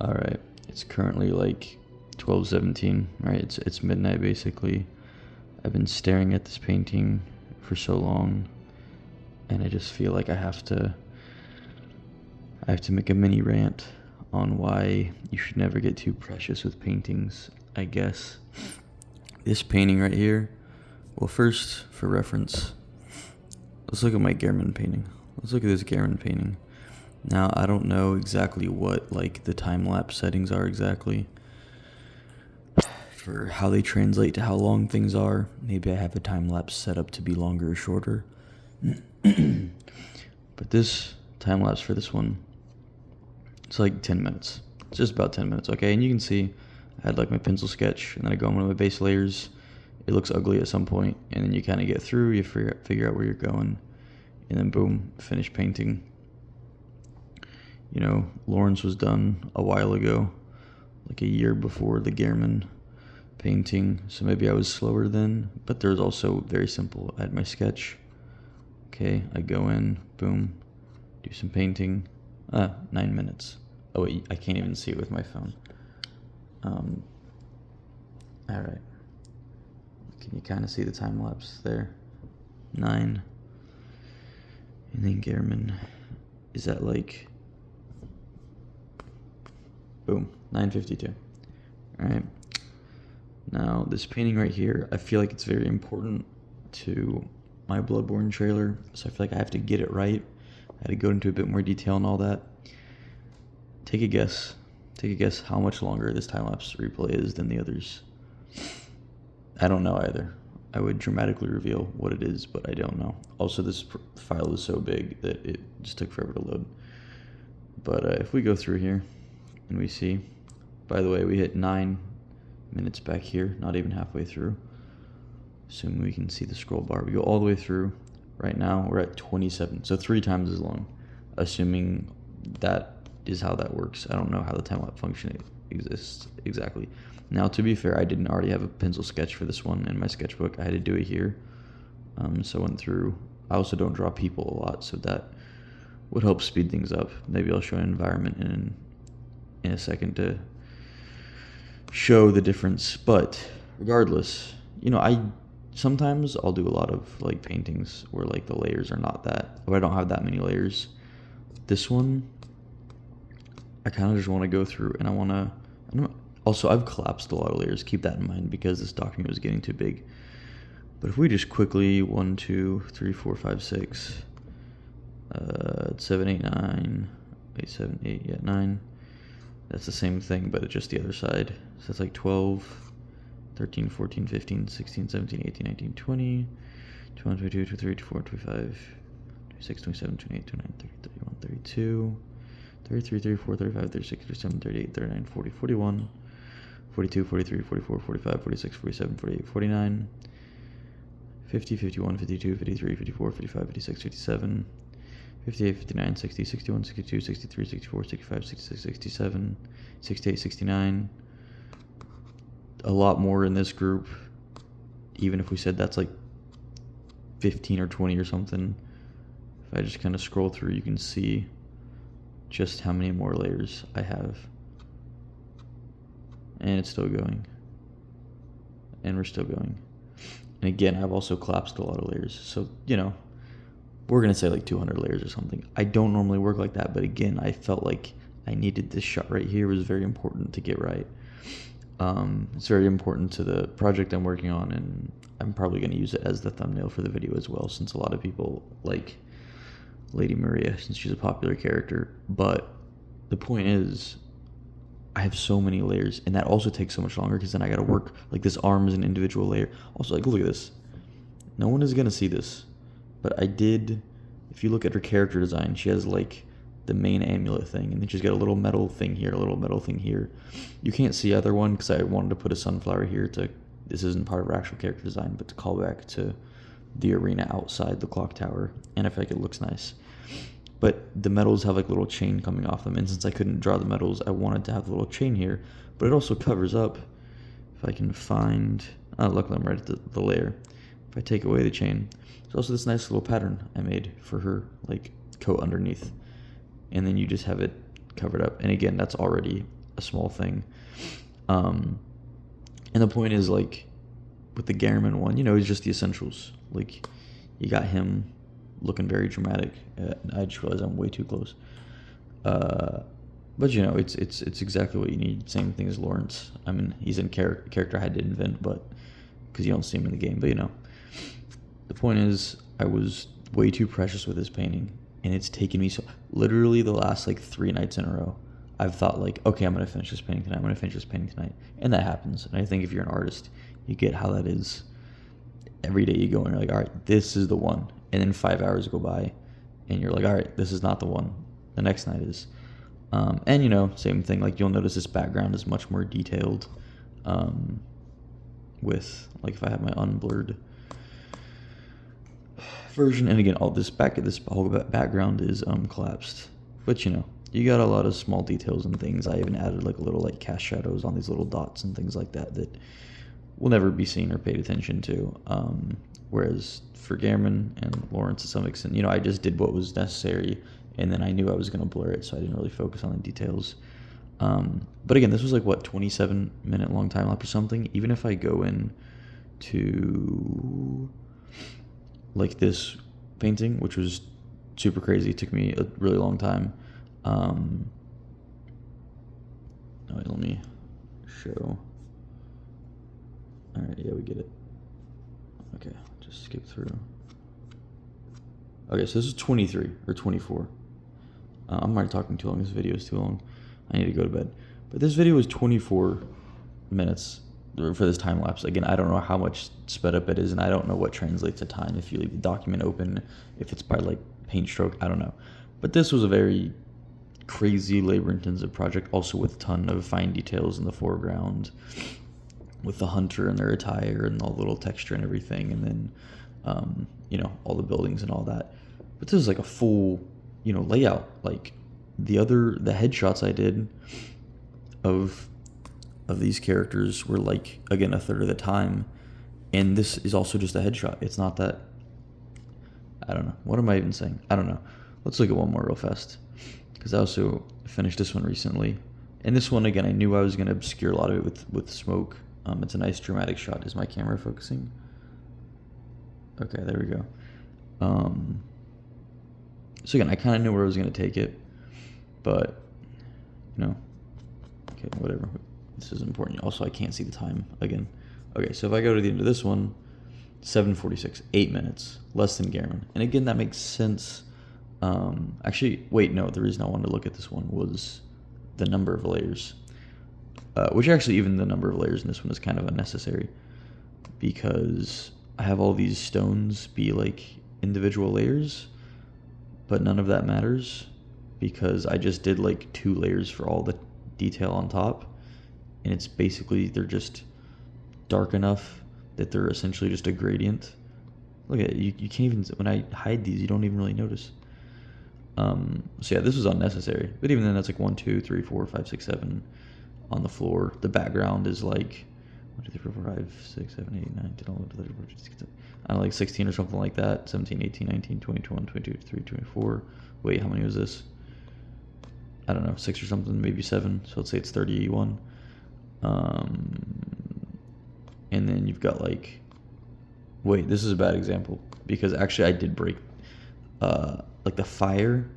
All right, it's currently like 12:17, right? It's midnight basically. I've been staring at this painting for so long, and I just feel like I have to make a mini rant on why you should never get too precious with paintings, I guess. This painting right here, well, first, for reference, let's look at my Gehrman painting. Let's look at this Gehrman painting. Now, I don't know exactly what, like, the time-lapse settings are exactly for how they translate to how long things are. Maybe I have a time-lapse set up to be longer or shorter. But this time-lapse for this one, it's like 10 minutes. It's just about 10 minutes, okay? And you can see I had like my pencil sketch, and then I go on one of my base layers. It looks ugly at some point, and then you kind of get through, you figure out where you're going, and then boom, finish painting. You know, Lawrence was done a while ago, like a year before the Gehrman painting, so maybe I was slower then, but there was also very simple. I had my sketch, okay, I go in, boom, do some painting, 9 minutes. Oh wait, I can't even see it with my phone. Alright, can you kind of see the time lapse there? 9, and then Gehrman is at like, boom, 9:52. Alright, now this painting right here, I feel like it's very important to my Bloodborne trailer, so I feel like I have to get it right. I had to go into a bit more detail and all that. Take a guess how much longer this time-lapse replay is than the others. I don't know either. I would dramatically reveal what it is, but I don't know. Also, this file is so big that it just took forever to load. But if we go through here and we see, by the way, we hit 9 minutes back here, not even halfway through. Assuming we can see the scroll bar. We go all the way through. Right now, we're at 27, so 3 times as long, assuming that is how that works. I don't know how the time-lapse function exists exactly. Now, to be fair, I didn't already have a pencil sketch for this one in my sketchbook. I had to do it here, so I went through. I also don't draw people a lot, so that would help speed things up. Maybe I'll show an environment in a second to show the difference, but regardless, you know, sometimes I'll do a lot of like paintings where like the layers are not that, or I don't have that many layers. This one, I kind of just want to go through and I don't know. Also, I've collapsed a lot of layers, keep that in mind, because this document was getting too big. But if we just quickly, 1, 2, 3, 4, 5, 6, 7, 8, 9, 8, 7, 8, yeah, 9. That's the same thing, but it's just the other side. So that's like 12, 13, 14, 15, 16, 17, 18, 19, 20, 21, 22, 23, 24, 25, 26, 27, 28, 29, 30, 31, 32, 33, 34, 35, 36, 37, 38, 39, 40, 41, 42, 43, 44, 45, 46, 47, 48, 49, 50, 51, 52, 53, 54, 55, 56, 57, 58, 59, 60, 61, 62, 63, 64, 65, 66, 67, 68, 69. A lot more in this group. Even if we said that's like 15 or 20 or something. If I just kind of scroll through, you can see just how many more layers I have. And it's still going. And we're still going. And again, I've also collapsed a lot of layers. So, you know, we're going to say like 200 layers or something. I don't normally work like that, but again, I felt like I needed this shot right here. It was very important to get right. It's very important to the project I'm working on, and I'm probably going to use it as the thumbnail for the video as well, since a lot of people like Lady Maria, since she's a popular character. But the point is, I have so many layers, and that also takes so much longer, because then I got to work, like this arm is an individual layer. Also, like, look at this. No one is going to see this, but I did, if you look at her character design, she has like the main amulet thing, and then she's got a little metal thing here, a little metal thing here. You can't see either one because I wanted to put a sunflower here this isn't part of her actual character design, but to call back to the arena outside the clock tower, and I feel like it looks nice. But the metals have like a little chain coming off them, and since I couldn't draw the metals, I wanted to have the little chain here, but it also covers up, if I can find, luckily I'm right at the layer. If I take away the chain, there's also this nice little pattern I made for her, like coat underneath. And then you just have it covered up. And again, that's already a small thing. And the point is, like, with the Garamond one, it's just the essentials. Like, you got him looking very dramatic. I just realized I'm way too close. But it's exactly what you need. Same thing as Lawrence. I mean, he's in character I had to invent, but because you don't see him in the game. But the point is, I was way too precious with this painting, and it's taken me literally the last like 3 nights in a row. I've thought like, okay, I'm gonna finish this painting tonight. I'm gonna finish this painting tonight, and that happens. And I think if you're an artist, you get how that is. Every day you go and you're like, all right, this is the one, and then 5 hours go by, and you're like, all right, this is not the one. The next night is. And same thing, like you'll notice this background is much more detailed, with like if I have my unblurred version, and again, all this whole background is collapsed, but you got a lot of small details and things. I even added like a little like cast shadows on these little dots and things like that will never be seen or paid attention to, whereas for Garamond and Lawrence to some extent, I just did what was necessary, and then I knew I was going to blur it, so I didn't really focus on the details. But again, this was like, what, 27-minute long time lapse or something? Even if I go in to like this painting, which was super crazy, it took me a really long time. Wait, let me show. All right, yeah, we get it. Okay, just skip through. Okay, so this is 23 or 24. I'm already talking too long. This video is too long. I need to go to bed. But this video is 24 minutes for this time lapse. Again, I don't know how much sped up it is, and I don't know what translates to time. If you leave the document open, if it's by like paint stroke, I don't know. But this was a very crazy labor-intensive project, also with a ton of fine details in the foreground, with the hunter and their attire and all the little texture and everything, and then all the buildings and all that. But this is like a full layout. Like the headshots I did of these characters were like, again, a third of the time, and this is also just a headshot. It's not that. I don't know, what am I even saying? I don't know. Let's look at one more real fast, because I also finished this one recently, and this one, again, I knew I was going to obscure a lot of it with smoke. It's a nice dramatic shot. Is my camera focusing? Okay, there we go. So again, I kind of knew where I was going to take it, but okay, whatever. This is important. Also, I can't see the time again. Okay, so if I go to the end of this one, 7:46, 8 minutes, less than Garamond. And again, that makes sense. Actually, wait, no, the reason I wanted to look at this one was the number of layers, which actually, even the number of layers in this one is kind of unnecessary, because I have all these stones be like individual layers, but none of that matters, because I just did like 2 layers for all the detail on top, and it's basically, they're just dark enough that they're essentially just a gradient. Look at it, you can't even, when I hide these, you don't even really notice. So yeah, this was unnecessary, but even then, that's like 1, 2, 3, 4, 5, 6, 7 on the floor. The background is like 1, 2, 3, 4, 5, 6, 7, 8, 9, 10, 11, 12, 13, 14, 15, I don't know, like 16 or something like that. 17, 18, 19, 20, 21, 22, 23, 24. Wait, how many was this? I don't know, 6 or something, maybe 7. So let's say it's 31. And then you've got like, wait, this is a bad example, because actually I did break, like the fire.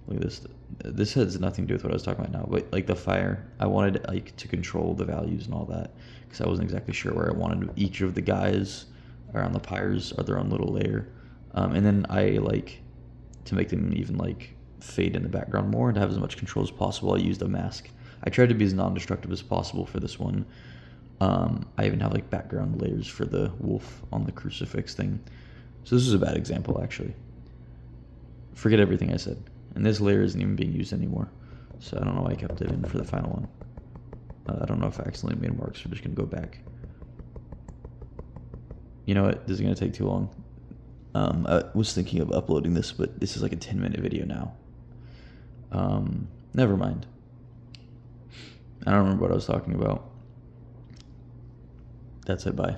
Look at this. This has nothing to do with what I was talking about now, but like the fire, I wanted like to control the values and all that, because I wasn't exactly sure where I wanted each of the guys around the pyres are their own little layer. And then I like to make them even like fade in the background more and to have as much control as possible. I used a mask. I tried to be as non-destructive as possible for this one. I even have like background layers for the wolf on the crucifix thing. So this is a bad example, actually. Forget everything I said. And this layer isn't even being used anymore. So I don't know why I kept it in for the final one. I don't know if I accidentally made marks. We're just going to go back. You know what? This is going to take too long. I was thinking of uploading this, but this is like a 10-minute video now. Never mind. I don't remember what I was talking about. That's it. Bye.